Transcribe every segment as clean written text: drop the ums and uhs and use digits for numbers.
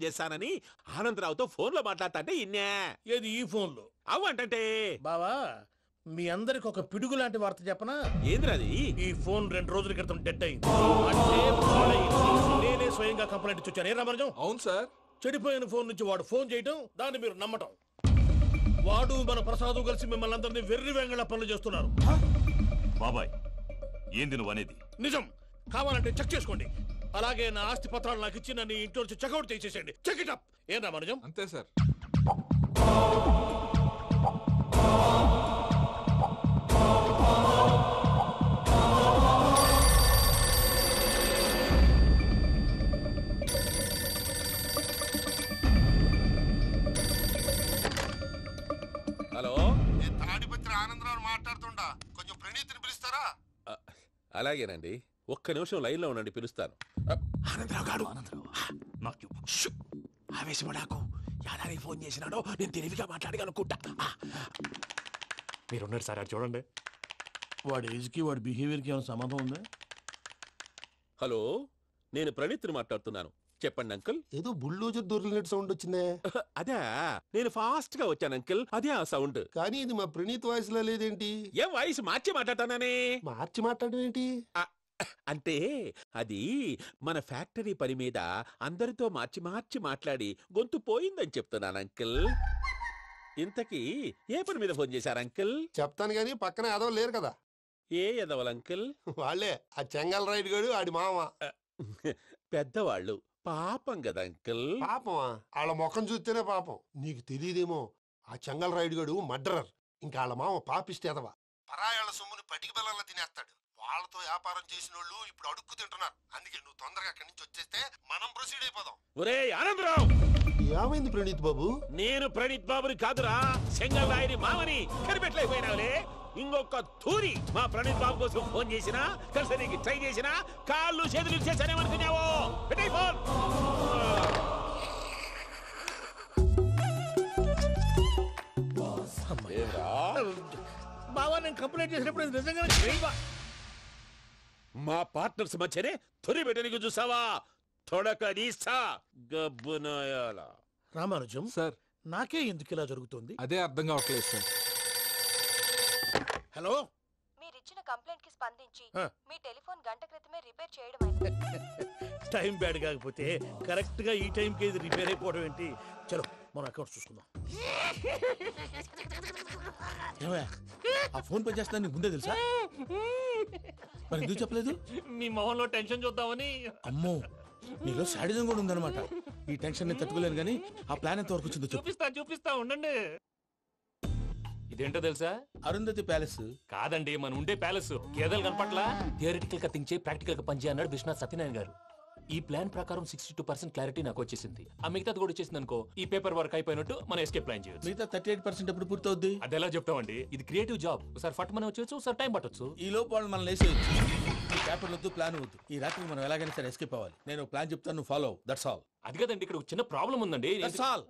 చేస్తానని ఆనందరావుతో ఫోన్ లో మాట్లాడతాంటే ఇన్నే. ఏది ఈ ఫోన్ లో? అవ్వంటే బావా, మీ అందరికి ఒక పిడుగు లాంటి వార్త చెప్పనా? ఏంద్రది? ఈ ఫోన్ 2 రోజుల క్రితం డెడ్ అయింది. అంటే పాడైంది. నేనే స్వయంగా కంప్లైంట్ ఇచ్చి వచ్చాను. ఏ రామరాజం? అవును సార్. చెడిపోయిన ఫోన్ నుంచి వాడు ఫోన్ చేయటం, దాన్ని మీరు నమ్మటం. వాడు మన ప్రసాదు కలిసి మిమ్మల్ని అందరినీ వెర్రి వెంగళ పనులు చేస్తున్నారు. బాబాయ్, ఏంది నువ్వు అనేది? నిజం. కావాలంటే చెక్ చేసుకోండి. అలాగే నా ఆస్తి పత్రాలు నాకు ఇచ్చి నన్ను ఇంట్లో నుంచి చెక్అౌట్ చేసేసండి. Check it up. ఏం రామరాజం? అంతే సార్. హలో, నేను తాడిపత్రి ఆనందరావు మాట్లాడుతుండా. కొంచెం ప్రణీతిని పిలుస్తారా? అలాగేనండి. ఒక్క నిమిషం లైన్ లో ఉండండి, పిలుస్తాను. ఆనందరావు గాడు. ఆవేశపడాకు. యాదానికి ఫోన్ చేసినాడో నేను తెలివిగా మాట్లాడగలనుకుంటా. మీరున్నారు సార్, అది చూడండి. వాడి ఏజ్కి వాడి బిహేవియర్కి ఏమైనా సంబంధం ఉందా? హలో, నేను ప్రణీత్ని మాట్లాడుతున్నాను. చెప్పండి అంకుల్. ఏదో బుల్డోజర్ దొరికినట్టు సౌండ్ వచ్చిందే. అదే, నేను ఫాస్ట్ గా వచ్చాను అంకుల్. అదే ఆ సౌండ్. కానీ ఇది మా ప్రణీత్ వాయిస్ లో లేదేంటి? ఏం వాయిస్ మార్చి మాట్లాడతాననే? మార్చి మాట్లాడడం ఏంటి? అంటే అది మన ఫ్యాక్టరీ పని మీద అందరితో మార్చి మార్చి మాట్లాడి గొంతు పోయిందని చెప్తున్నాను అంకుల్. ఇంతకీ ఏ పని మీద ఫోన్ చేశారు అంకుల్? చెప్తాను గానీ పక్కన యాదవ్ లేరు కదా. ఏ ఎదవలు అంకుల్? వాళ్ళే, ఆ చెంగల్ రైడ్ గడు ఆడి మామ. పెద్దవాళ్ళు, పాపం కదా అంకుల్. పాపమా? వాళ్ళ ముఖం చూస్తేనే పాపం. నీకు తెలియదేమో, ఆ చెంగల్ రైడ్ గడు మర్డరర్. ఇంకా వాళ్ళ మామ పాపిస్తేదవా. పరాయాళ్ళ సొమ్ముని పటికి బెల్లంలో తినేస్తాడు. వాళ్ళతో వ్యాపారం చేసిన వాళ్ళు ఇప్పుడు అడుక్కు తింటున్నారు. అందుకే నువ్వు తొందరగా అక్కడి నుంచి వచ్చేస్తే మనం ప్రొసీడ్ అయిపోదాం. ఒరే ఆనందరావు! ఏమైంది ప్రణీత్ బాబు? నేను ప్రణీత్ బాబుని కాదురా, సెంగల్ రాయని మామని. కనిపెట్టలేకపోయినావులే. ఇంకొక తూరి మా ప్రణీత్ బాబు కోసం ఫోన్ చేసినా, కలిసి ట్రై చేసినా కాళ్ళు చేతులు చేశానేమనుకున్నావో. పెట్టే ఫోన్. బావా, నేను కంప్లైంట్ చేసినప్పుడు నిజంగానే చేయవా? మా పార్ట్నర్స్ మధ్యనే తొలి పెట్టడానికి చూసావా? తొడక నీస్తా గబ్బునాయాల. రామానుజం సార్, నాకే ఎందుకు ఇలా జరుగుతుంది? అదే అర్థం కావట్లేదు సార్. హలో, మీరిచ్చిన కంప్లైంట్ కి స్పందించి మీ టెలిఫోన్ గంట క్రితమే రిపేర్ చేయడం టైం బ్యాడ్ కాకపోతే కరెక్ట్ గా ఈ టైంకి ఇది రిపేర్ అయిపోవడం ఏంటి? చలో మన అకౌంట్ చూసుకుందాం. ఆ ఫోన్ పని చేస్తా నీకు ముందే తెలుసా? మరి ఎందుకు చెప్పలేదు? మీ మొహంలో టెన్షన్ చూద్దామని. అమ్మో, నీలో శాడిజం కూడా ఉందన్నమాట. ఈ టెన్షన్ నేను తట్టుకోలేను కానీ ఆ ప్లాన్ ఎంత వరకు వచ్చిందో చూపిస్తా ఉండండి. ఇదేంటో తెలుసా? అరుంధతి ప్యాలెస్ కాదండి, మన ఉండే ప్యాలెస్. గేదెలు కనపట్లా? థియరిటికల్ గా థింక్ చేయి, ప్రాక్టికల్ గా పనిచేయ అన్నాడు విశ్వనాథ్ సత్యనారాయణ గారు. ఈ ప్లాన్ ప్రకారం 62% క్లారిటీ నాకు వచ్చేసింది. ఆ మిగతాది కూడా వచ్చేసింది అనుకో, ఈ పేపర్ వర్క్ అయిపోయినట్టు మనం ఎస్కేప్ ప్లాన్ చేయొచ్చు. మిగతా 38% ఎప్పుడు పూర్తవుద్ది? అది ఎలా చెప్తామండి? ఇది క్రియేటివ్ జాబ్. ఒకసారి ఫట్ మనం వచ్చేయచ్చు, ఒకసారి టైం పట్టొచ్చు. ఈ లోపు వాళ్ళు మనం లేసేయచ్చు. ఈ పేపర్ వద్దు, ప్లాన్ వద్దు. ఈ రాత్రి మనం ఎలాగైనా సరే ఎస్కేప్ అవ్వాలి. నేను ప్లాన్ చెప్తాను, నువ్వు ఫాలో. That's all. అది కదండి, ఇక్కడ ఒక చిన్న ప్రాబ్లం ఉందండి. That's all.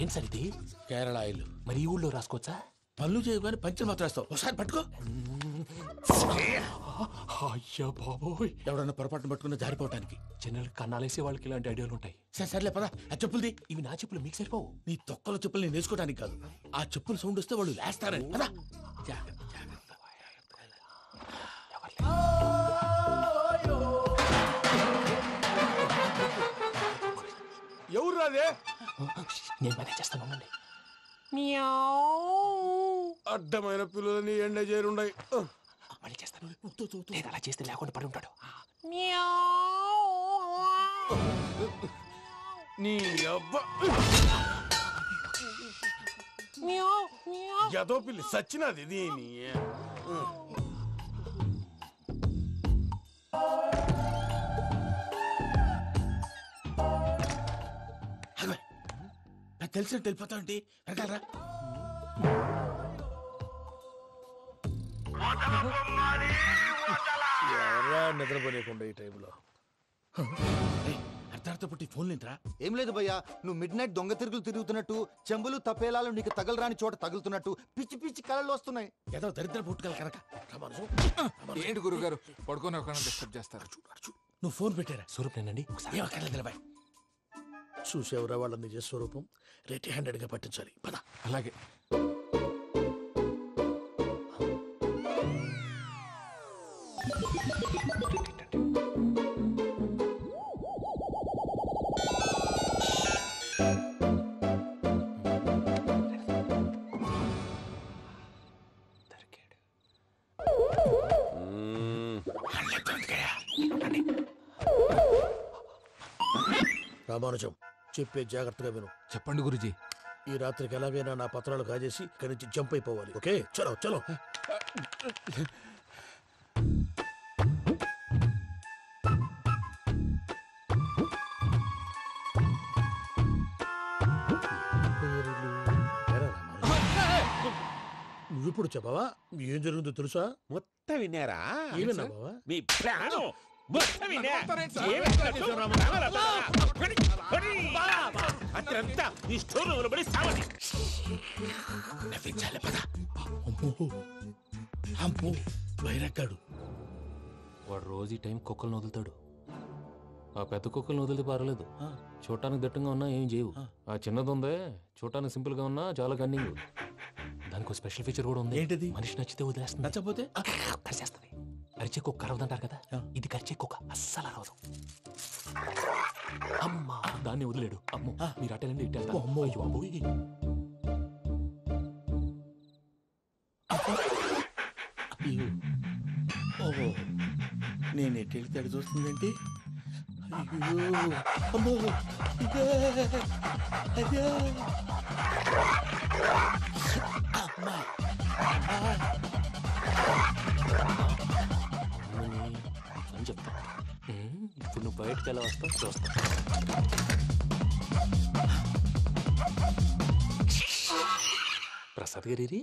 ఏం సార్ ఇది? కేరళ ఆయిల్. మరి ఈ ఊళ్ళో రాసుకోవచ్చా? పనులు చేయగానే పంచర్ మాత్రం వేస్తావు. ఒకసారి పట్టుకో. అయ్యా బాబోయ్, ఎవడన్నా పొరపాటున పట్టుకున్న జారిపోవటానికి. జనరల్ కన్నాలేసే వాళ్ళకి ఇలాంటి ఐడియాలు ఉంటాయి. సర్లే పదా, ఆ చెప్పులది. ఇవి నా చెప్పులు, మీకు సరిపోవు. నీ తొక్కల చెప్పులు నేను వేసుకోవడానికి కాదు, ఆ చెప్పులు సౌండ్ వస్తే వాళ్ళు లేస్తారని. పదా. ఎవరు రాదే? నేను మేనేజ్ చేస్తాను. అడ్డమైన పిల్లలని ఎండ చేరుండయి. మళ్ళీ చేస్తాను. లేదు, అలా చేస్తే లేకుండా పడి ఉంటాడు. నీ అబ్బా ఎదో పిల్లి సచ్చినది దీని. నాకు తెలిసినట్టు వెళ్ళిపోతా ఉంటే వెనకాలరా. ఎవరా నిద్రపోలేకుండా ఈ టైంలో? అర్ధార్థ పుట్టి ఫోన్ లేంట్రా? ఏం లేదు భయ్యా, నువ్వు మిడ్ నైట్ దొంగ తిరుగులు తిరుగుతున్నట్టు, చెంబులు తపేలాలు నీకు తగలరాని చోట తగులుతున్నట్టు పిచ్చి పిచ్చి కళలు వస్తున్నాయి. ఏదో దరిద్ర పుట్టుకల కనుక. ఏంటి గురుగారు, పడుకొని ఒక డిస్టర్బ్ చేస్తారు? నువ్వు ఫోన్ పెట్టారా? స్వరూపేనండి ఒకసారి ఏమక్కర్లేదు నిలబాయ్. చూసేవరా వాళ్ళ నిజ స్వరూపం. రెట్టి హ్యాండెడ్ గా పట్టించాలి. పద. అలాగే. రామానుజం చెప్పే జాగ్రత్తగా విను. చెప్పండి గురుజీ. ఈ రాత్రికి ఎలాగైనా నా పత్రాలు కాజేసి ఇక్కడి నుంచి జంప్ అయిపోవాలి. ఓకే, చలో చలో. నువ్విప్పుడు చెప్పవా ఏం జరిగిందో తెలుసా? మొత్తం విన్నారా? ఏమన్నా బావా? మీ ప్రాణం మొత్తం విన్నా. అత్రంతా ఈ స్టోర్ రూమ్ పడి సావని. నవ్వించాలి. పద. అమ్మో బైరక్కాడు. వాడు రోజు ఈ టైం కుక్కలను వదులుతాడు. ఆ పెద్ద కుక్కలను వదిలితే పర్లేదు, చూడటానికి దట్టంగా ఉన్నా ఏం చేయవు. ఆ చిన్నది ఉందే చూడటానికి సింపుల్ గా ఉన్నా చాలా కన్నింగ్. దానికి స్పెషల్ ఫీచర్ కూడా ఉంది. ఏంటిది? మనిషి నచ్చితే వదిలేస్తుంది, నచ్చపోతే కరిచేస్తుంది. అరిచే కుక్క అరవదంటారు కదా, ఇది కరిచే కుక్క అస్సలు అరవదు. అమ్మా దాన్ని వదిలేడు. అమ్మో మీరు అటెండి ఇట్టే. అమ్మో అయ్యో అబ్బోయ్. ఓహో నేను ఎటు వెళ్తాడు చూస్తుందేంటి? అయ్యో అమ్మో అయ్యో అమ్మా అని చెప్తా. ఇప్పుడు నువ్వు బయటకు ఎలా వస్తావు చూస్తా. ప్రసాద్ గారి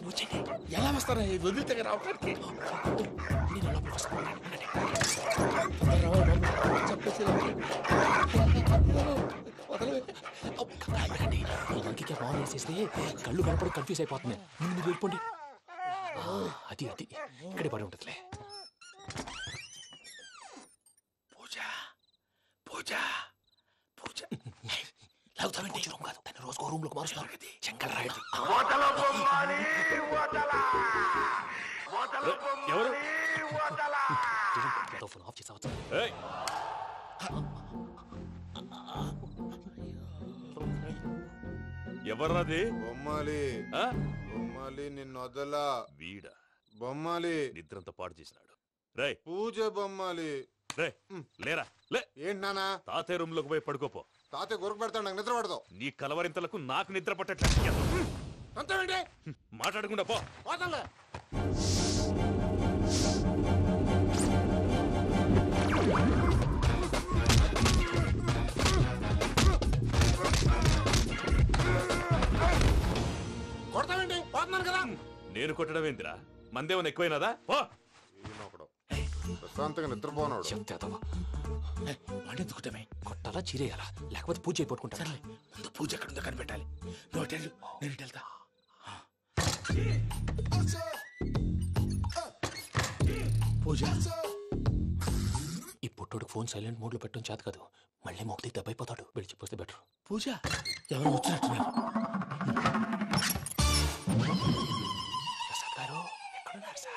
వచ్చండి. ఎలా వస్తారా? వదిలితే రావడానికి నేను లోపలికి వస్తాను. ఇంకే బాగా వేసేస్తే కళ్ళు కనపడి కన్ఫ్యూజ్ అయిపోతుంది. మీరు వెళ్ళిపోండి. అది ఇక్కడే పడి ఉంటుందిలే. పూజ పూజ పూజ లాగుతామంటే రూమ్ కాదు, దాన్ని రోజుకో రూమ్ లోకి మారుస్తారు. చెంగల్ రాయుడు ఎవరు? ఫోన్ ఆఫ్ చేసావచ్చు. ఎవర్రాది? బొమ్మాలి ఆ? బొమ్మాలి నిన్ను వదలా. వీడా బొమ్మాలి నిద్రంతా పాడు చేసినాడు. రేయ్ పూజ బొమ్మాలి. రే లేరా లే. ఏంటి నానా? తాతయ్య రూమ్ లోకి పోయి పడుకోపో. తాతయ్య గురకు పెడతాడు, నాకు నిద్ర పడతావు. నీ కలవరింతలకు నాకు నిద్ర పట్టట్లేదు. అంతేంటి? మాట్లాడకుండా పో. పోతాలే. కొడతావేంటి? పోతున్నాను కదా. నేను కొట్టడం ఏంటిరా? మందేమన్నా ఎక్కువైనదా? పో. ప్రశాంతంగా నిద్రపోనాడు. చెప్తావా వాడెందుకుంటామే? కొట్టాలా చీరేయాలా లేకపోతే పూజ అయిపోట్టుకుంటా. సర్లే ముందు పూజ ఎక్కడుందో కనిపెట్టాలి. నువ్వు అటెండు, నేను ఇటు వెళ్తా. పూజ ఈ పుట్టోడికి ఫోన్ సైలెంట్ మోడ్ లో పెట్టడం చేత కాదు. మళ్ళీ మొక్కి దెబ్బైపోతాడు. విడిచిపోతే బెటర్. పూజ ఎవరు వచ్చినట్టున్నారు? ప్రసాద్ గారు ఎక్కడున్నారు సార్?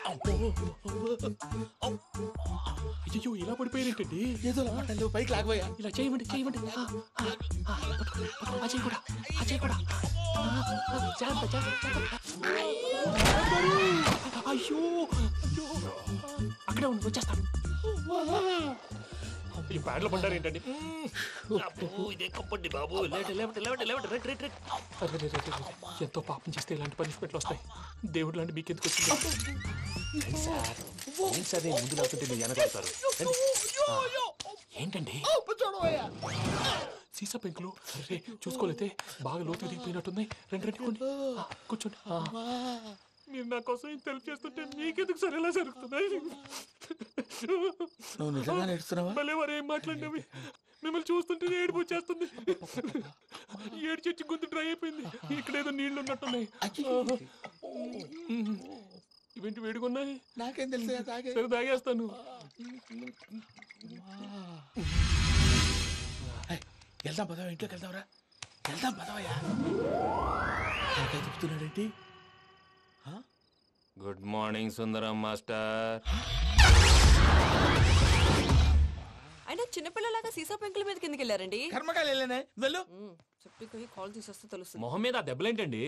అయ్యో ఇలా పడిపోయినట్టండి. ఏదో మాటలు పైకి లాగబోయా. ఇలా చేయమండి. అజయ్ కూడా అయ్యో అక్కడే ఉండి వచ్చేస్తాను. ఈ బ్యాడ్లో పడ్డారు ఏంటండి? ఇదే కప్పండి బాబు. ఎంతో పాపం చేస్తే ఇలాంటి పనిష్మెంట్లు వస్తాయి. దేవుడు లాంటి మీకెందుకు వచ్చింది సార్? ముందు లేకుంటే మీరు వెనకాడతారు. ఏంటండి సీసా పెంకులు? అరే చూసుకోలేతే బాగా లోతు దిగిపోయినట్టున్నాయి. రండి కూర్చోండి. మీరు నా కోసం ఇంత హెల్ప్ చేస్తుంటే మీకెందుకు సరే ఎలా జరుగుతున్నాయి? నువ్వు నిజంగా నేర్చుతున్నావా? మళ్ళీ వారు ఏం మాట్లాడినవి మిమ్మల్ని చూస్తుంటే ఏడుపు వచ్చేస్తుంది. ఏడు చెట్టు గొంతు డ్రై అయిపోయింది. ఇక్కడ ఏదో నీళ్లు ఉన్నట్టున్నాయి. ఇవేంటి వేడుకున్నాయి? నాకేం తెలుసు, సరే తాగేస్తాను. వెళ్దాం పదవా, ఇంట్లోకి వెళ్దాంరా. వెళ్దాం పదవయ్యా. చెప్తున్నాడేంటి? గుడ్ మార్నింగ్ సుందరం మాస్టర్. అయినా చిన్నపిల్లలాగా సీసా పెంకుల మీద కిందకి వెళ్ళారండి. కర్మకాయలు వెళ్ళానే, వెళ్ళు. చెప్పి కాల్ తీసేస్తే తెలుస్తుంది. మొహం మీద ఆ దెబ్బలేంటండి?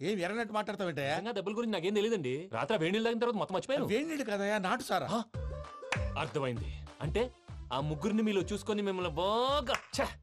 ఏం ఎర్రనట్టు మాట్లాడతావేంటయ్యా? నిజంగా దెబ్బల గురించి నాకేం తెలియదండి. రాత్రి వేడి నీళ్ళు తాగిన తర్వాత మొత్తం మర్చిపోయాను. వేడి నీళ్ళు కదయ్యా, నాటు సారా. అర్థమైంది. అంటే ఆ ముగ్గురిని మీలో చూసుకొని మిమ్మల్ని బాగా